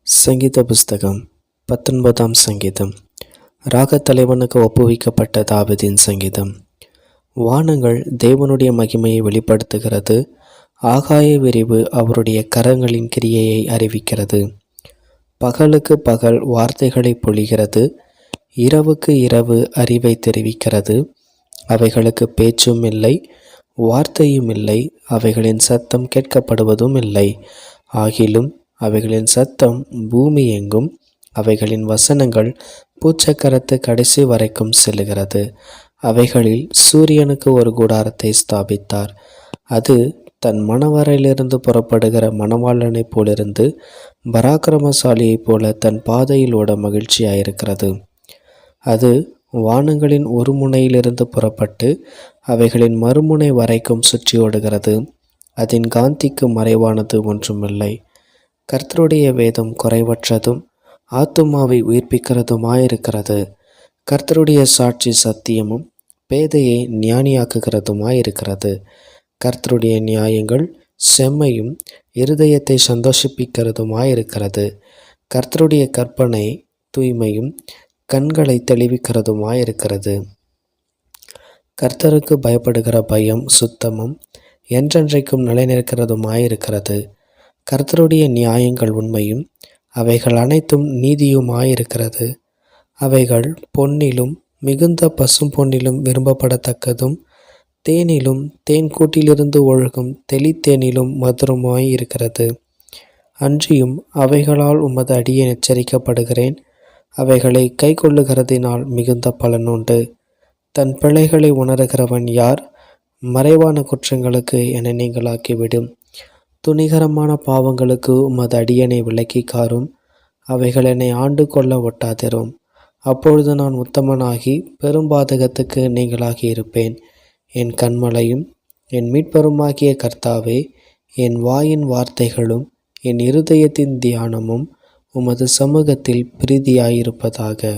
சங்கீத புஸ்தகம் 19ஆம் சங்கீதம். ராகத்தலைவனுக்கு ஒப்புவிக்கப்பட்ட தாவீதின் சங்கீதம். வானங்கள் தேவனுடைய மகிமையை வெளிப்படுத்துகிறது. ஆகாய விரிவு அவருடைய கரங்களின் கிரியையை அறிவிக்கிறது. பகலுக்கு பகல் வார்த்தைகளை பொழிகிறது, இரவுக்கு இரவு அறிவை தெரிவிக்கிறது. அவைகளுக்கு பேச்சும் இல்லை, வார்த்தையும் இல்லை, அவைகளின் சத்தம் கேட்கப்படுவதும் இல்லை. ஆகிலும் அவைகளின் சத்தம் பூமி எங்கும், அவைகளின் வசனங்கள் பூச்சக்கரத்து கடைசி வரைக்கும் செல்லுகிறது. அவைகளில் சூரியனுக்கு ஒரு கூடாரத்தை ஸ்தாபித்தார். அது தன் மணவரையிலிருந்து புறப்படுகிற மணவாளனைப் போலிருந்து பராக்கிரமசாலியைப் போல தன் பாதையில் ஓட மகிழ்ச்சியாயிருக்கிறது. அது வானங்களின் ஒரு முனையிலிருந்து புறப்பட்டு அவைகளின் மறுமுனை வரைக்கும் சுற்றி ஓடுகிறது. அதன் காந்திக்கு மறைவானது ஒன்றுமில்லை. கர்த்தருடைய வேதம் குறைவற்றதும் ஆத்துமாவை உயிர்ப்பிக்கிறதுமாயிருக்கிறது. கர்த்தருடைய சாட்சி சத்தியமும் பேதையை ஞானியாக்குகிறதுமாயிருக்கிறது. கர்த்தருடைய நியாயங்கள் செம்மையும் இருதயத்தை சந்தோஷிப்பிக்கிறதுமாயிருக்கிறது. கர்த்தருடைய கற்பனை தூய்மையும் கண்களை தெளிவிக்கிறதுமாயிருக்கிறது. கர்த்தருக்கு பயப்படுகிற பயம் சுத்தமும் என்றென்றைக்கும் நிலைநிற்கிறதுமாயிருக்கிறது. கர்த்தருடைய நியாயங்கள் உண்மையும் அவைகள் அனைத்தும் நீதியுமாயிருக்கிறது. அவைகள் பொன்னிலும் மிகுந்த பசும் பொன்னிலும் விரும்பப்படத்தக்கதும் தேனிலும் தேன் கூட்டிலிருந்து ஒழுகும் தெளித்தேனிலும் மதுரமாயிருக்கிறது. அன்றியும் அவைகளால் உமது அடியேன் எச்சரிக்கப்படுகிறேன். அவைகளை கை கொள்ளுகிறதினால் மிகுந்த பலனுண்டு. தன் பிழைகளை உணர்கிறவன் யார்? மறைவான குற்றங்களுக்கு என நீங்களாக்கிவிடும். துணிகரமான பாவங்களுக்கு உமது அடியனை விலக்கி காரும். அவைகள் என்னை ஆண்டு கொள்ள ஒட்டாதிரும். அப்பொழுது நான் உத்தமனாகி பெரும்பாதகத்துக்கு நீங்களாகி இருப்பேன். என் கண்மலையும் என் மீட்பருமாகிய கர்த்தாவே, என் வாயின் வார்த்தைகளும் என் இருதயத்தின் தியானமும் உமது சமூகத்தில் பிரீதியாயிருப்பதாக.